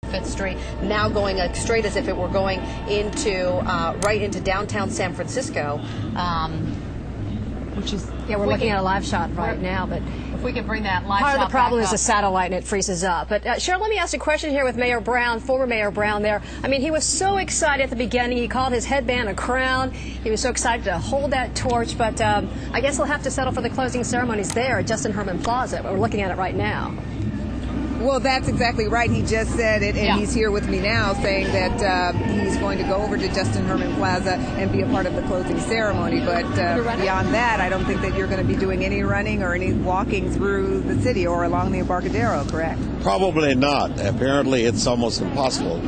5th Street, now going straight as if it were going into right into downtown San Francisco, which is we're looking at a live shot right now, but if we could bring that live part shot of the problem back is up. the satellite and it freezes up. But Cheryl, let me ask a question here with Mayor Brown, former Mayor Brown there. I mean, he was so excited at the beginning. He called his headband a crown. He was so excited to hold that torch, but I guess he'll have to settle for the closing ceremonies there at Justin Herman Plaza. We're looking at it right now. Well, that's exactly right. He just said it, and he's here with me now saying that he's going to go over to Justin Herman Plaza and be a part of the closing ceremony. But beyond that, I don't think that you're going to be doing any running or any walking through the city or along the Embarcadero, correct? Probably not. Apparently, it's almost impossible.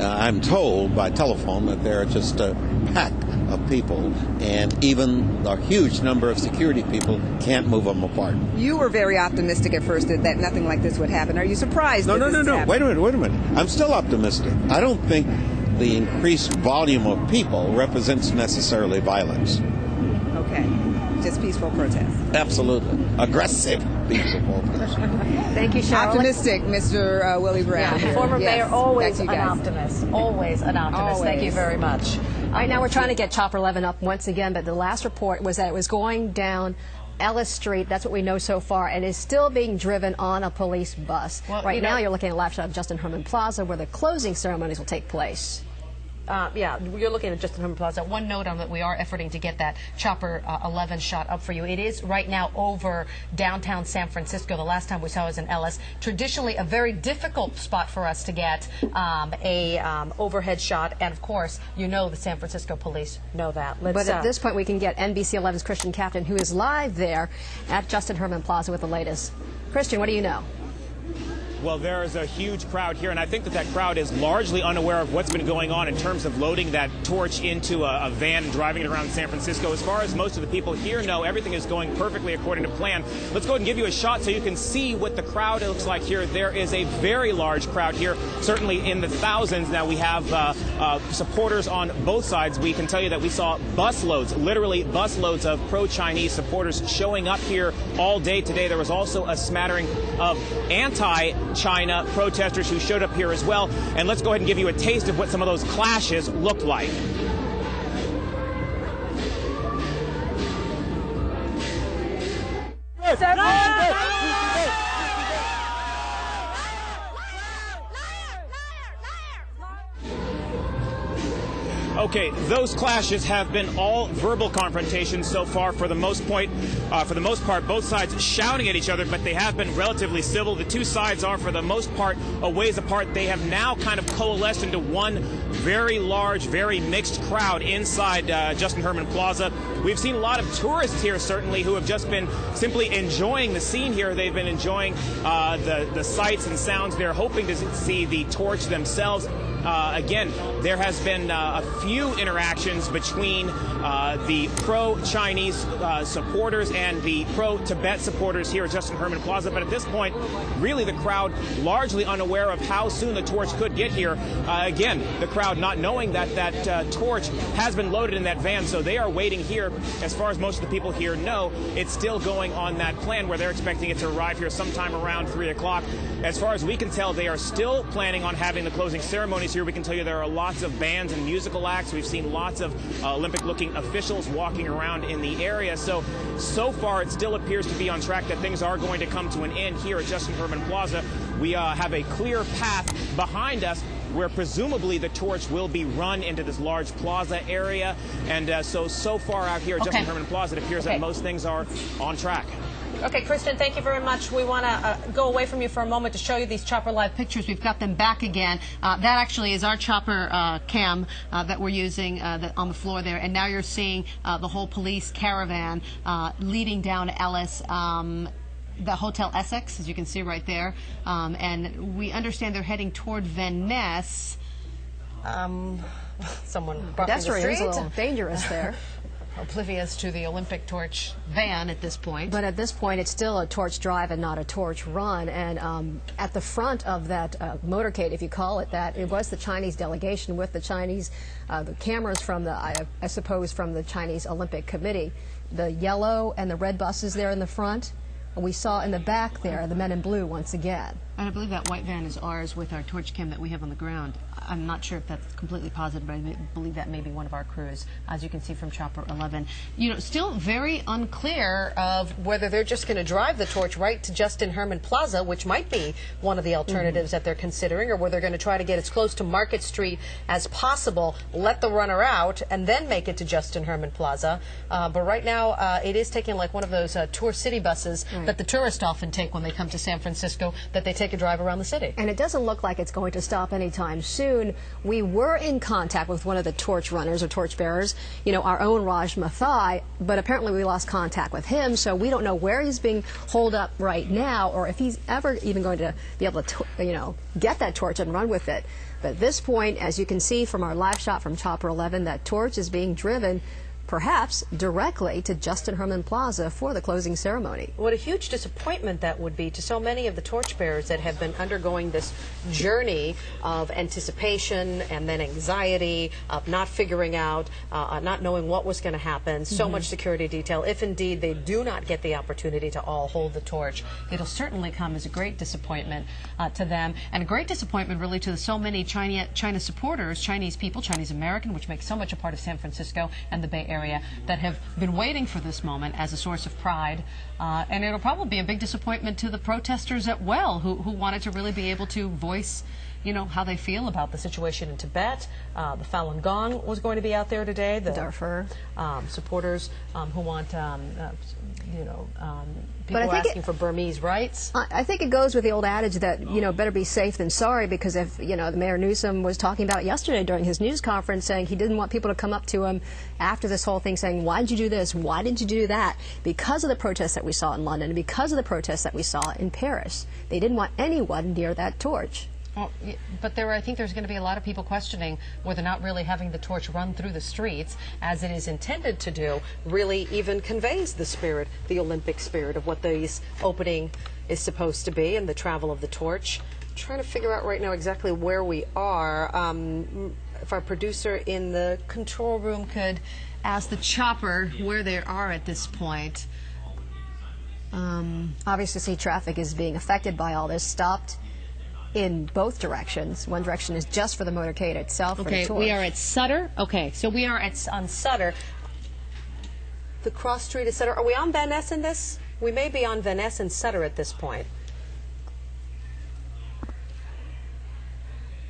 I'm told by telephone that there are just a pack of people, and even a huge number of security people can't move them apart. You were very optimistic at first that nothing like this would happen. Are you surprised? No. Happened? Wait a minute. I'm still optimistic. I don't think the increased volume of people represents necessarily violence. Okay. Just peaceful protest. Absolutely. Aggressive peaceful protest. Thank you, Cheryl. Optimistic, Mr. Willie Brown. Yeah, former mayor, always an guys. optimist. Always an optimist. Always. Thank you very much. Right now we're trying to get Chopper 11 up once again, but the last report was that it was going down Ellis Street. That's what we know so far, and is still being driven on a police bus. Well, right now you're looking at a live shot of Justin Herman Plaza where the closing ceremonies will take place. Yeah, you're looking at Justin Herman Plaza. One note on that, we are efforting to get that Chopper 11 shot up for you. It is right now over downtown San Francisco. The last time we saw it was in Ellis. Traditionally, a very difficult spot for us to get a overhead shot. And, of course, you know the San Francisco police know that. But at this point, we can get NBC 11's Christian Captain, who is live there at Justin Herman Plaza with the latest. Christian, what do you know? Well, there is a huge crowd here, and I think that crowd is largely unaware of what's been going on in terms of loading that torch into a van and driving it around San Francisco. As far as most of the people here know, everything is going perfectly according to plan. Let's go ahead and give you a shot so you can see what the crowd looks like here. There is a very large crowd here, certainly in the thousands. Now, we have supporters on both sides. We can tell you that we saw busloads, literally busloads of pro-Chinese supporters showing up here all day today. There was also a smattering of anti-China protesters who showed up here as well. And let's go ahead and give you a taste of what some of those clashes looked like. Okay, those clashes have been all verbal confrontations so far. For the most part, both sides shouting at each other, but they have been relatively civil. The two sides are, for the most part, a ways apart. They have now kind of coalesced into one very large, very mixed crowd inside Justin Herman Plaza. We've seen a lot of tourists here, certainly, who have just been simply enjoying the scene here. They've been enjoying the sights and sounds. They're hoping to see the torch themselves. Again, there has been a few interactions between the pro-Chinese supporters and the pro-Tibet supporters here at Justin Herman Plaza. But at this point, really the crowd largely unaware of how soon the torch could get here. Again, the crowd not knowing that that torch has been loaded in that van, so they are waiting here. As far as most of the people here know, it's still going on that plan where they're expecting it to arrive here sometime around 3 o'clock. As far as we can tell, they are still planning on having the closing ceremonies here. We can tell you there are lots of bands and musical acts. We've seen lots of Olympic-looking officials walking around in the area. So far, it still appears to be on track that things are going to come to an end here at Justin Herman Plaza. We have a clear path behind us where presumably the torch will be run into this large plaza area. And so far out here at Justin Herman Plaza, it appears that most things are on track. Okay, Kristen, thank you very much. We want to go away from you for a moment to show you these Chopper Live pictures. We've got them back again. That actually is our Chopper cam that we're using on the floor there. And now you're seeing the whole police caravan leading down Ellis. The Hotel Essex, as you can see right there. And we understand they're heading toward Van Ness. Someone crossing the street. Pedestrians, a little dangerous there. Oblivious to the Olympic torch van at this point. But at this point, it's still a torch drive and not a torch run. And at the front of that motorcade, if you call it that, it was the Chinese delegation with the Chinese, the cameras from the, I suppose, from the Chinese Olympic Committee. The yellow and the red buses there in the front. We saw in the back there the men in blue once again. And I believe that white van is ours with our torch cam that we have on the ground. I'm not sure if that's completely positive, but I believe that may be one of our crews, as you can see from Chopper 11. You know, still very unclear of whether they're just going to drive the torch right to Justin Herman Plaza, which might be one of the alternatives that they're considering, or whether they're going to try to get as close to Market Street as possible, let the runner out, and then make it to Justin Herman Plaza. But right now, it is taking like one of those tour city buses that the tourists often take when they come to San Francisco, that they take a drive around the city. And it doesn't look like it's going to stop anytime soon. We were in contact with one of the torch runners or torch bearers, you know, our own Raj Mathai, but apparently we lost contact with him, so we don't know where he's being holed up right now, or if he's ever even going to be able to, you know, get that torch and run with it. But at this point, as you can see from our live shot from Chopper 11, that torch is being driven perhaps directly to Justin Herman Plaza for the closing ceremony. What a huge disappointment that would be to so many of the torchbearers that have been undergoing this journey of anticipation and then anxiety, of not figuring out, not knowing what was going to happen, so much security detail. If indeed they do not get the opportunity to all hold the torch, it'll certainly come as a great disappointment to them, and a great disappointment really to so many China supporters, Chinese people, Chinese American, which makes so much a part of San Francisco and the Bay Area, that have been waiting for this moment as a source of pride. And it'll probably be a big disappointment to the protesters as well, who wanted to really be able to voice, you know, how they feel about the situation in Tibet. The Falun Gong was going to be out there today. The Darfur. Supporters who want, you know, people asking for Burmese rights. I think it goes with the old adage that, you know, better be safe than sorry, because if, you know, the Mayor Newsom was talking about it yesterday during his news conference, saying he didn't want people to come up to him after this whole thing saying, why did you do this? Why didn't you do that? Because of the protests that we saw in London and because of the protests that we saw in Paris. They didn't want anyone near that torch. Well, but I think there's going to be a lot of people questioning whether or not really having the torch run through the streets, as it is intended to do, really even conveys the spirit, the Olympic spirit of what this opening is supposed to be and the travel of the torch. I'm trying to figure out right now exactly where we are. If our producer in the control room could ask the chopper where they are at this point. Obviously, sea traffic is being affected by all this, stopped in both directions. One direction is just for the motorcade itself. Okay, we are at Sutter. Okay, so we are on Sutter. The cross street is Sutter. Are we on Van Ness in this? We may be on Van Ness and Sutter at this point.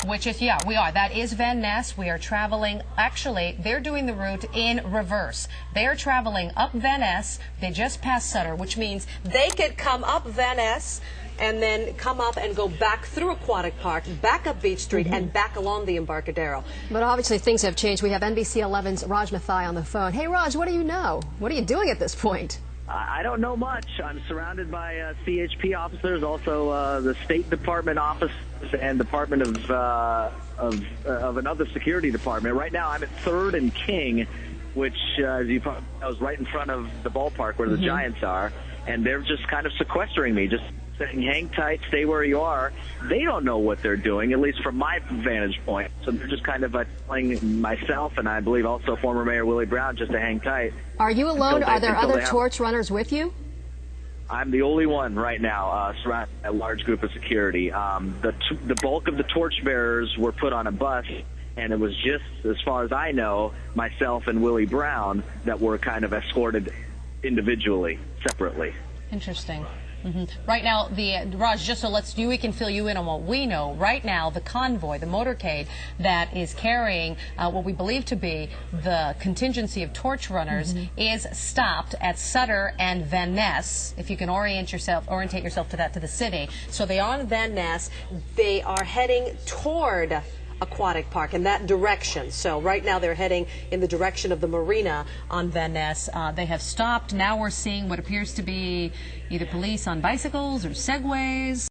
Which is, yeah, we are. That is Van Ness. We are traveling. Actually, they're doing the route in reverse. They are traveling up Van Ness. They just passed Sutter, which means they could come up Van Ness and then come up and go back through Aquatic Park, back up Beach Street, and back along the Embarcadero. But obviously things have changed. We have NBC 11's Raj Mathai on the phone. Hey, Raj, what do you know? What are you doing at this point? I don't know much. I'm surrounded by CHP officers, also the State Department office and Department of another security department. Right now, I'm at 3rd and King, which, as you probably know, is right in front of the ballpark where the Giants are, and they're just kind of sequestering me, just saying, hang tight, stay where you are. They don't know what they're doing, at least from my vantage point. So they're just kind of telling myself, and I believe also former Mayor Willie Brown, just to hang tight. Are you alone? Are there other torch runners with you? I'm the only one right now, surrounded by a large group of security. The bulk of the torchbearers were put on a bus, and it was just, as far as I know, myself and Willie Brown that were kind of escorted individually, separately. Interesting. Right now, Raj, just so we can fill you in on what we know. Right now, the convoy, the motorcade that is carrying what we believe to be the contingency of torch runners is stopped at Sutter and Van Ness. If you can orientate yourself to that, to the city. So they are on Van Ness. They are heading toward Aquatic Park in that direction. So right now they're heading in the direction of the marina on Van Ness. They have stopped. Now we're seeing what appears to be either police on bicycles or segways.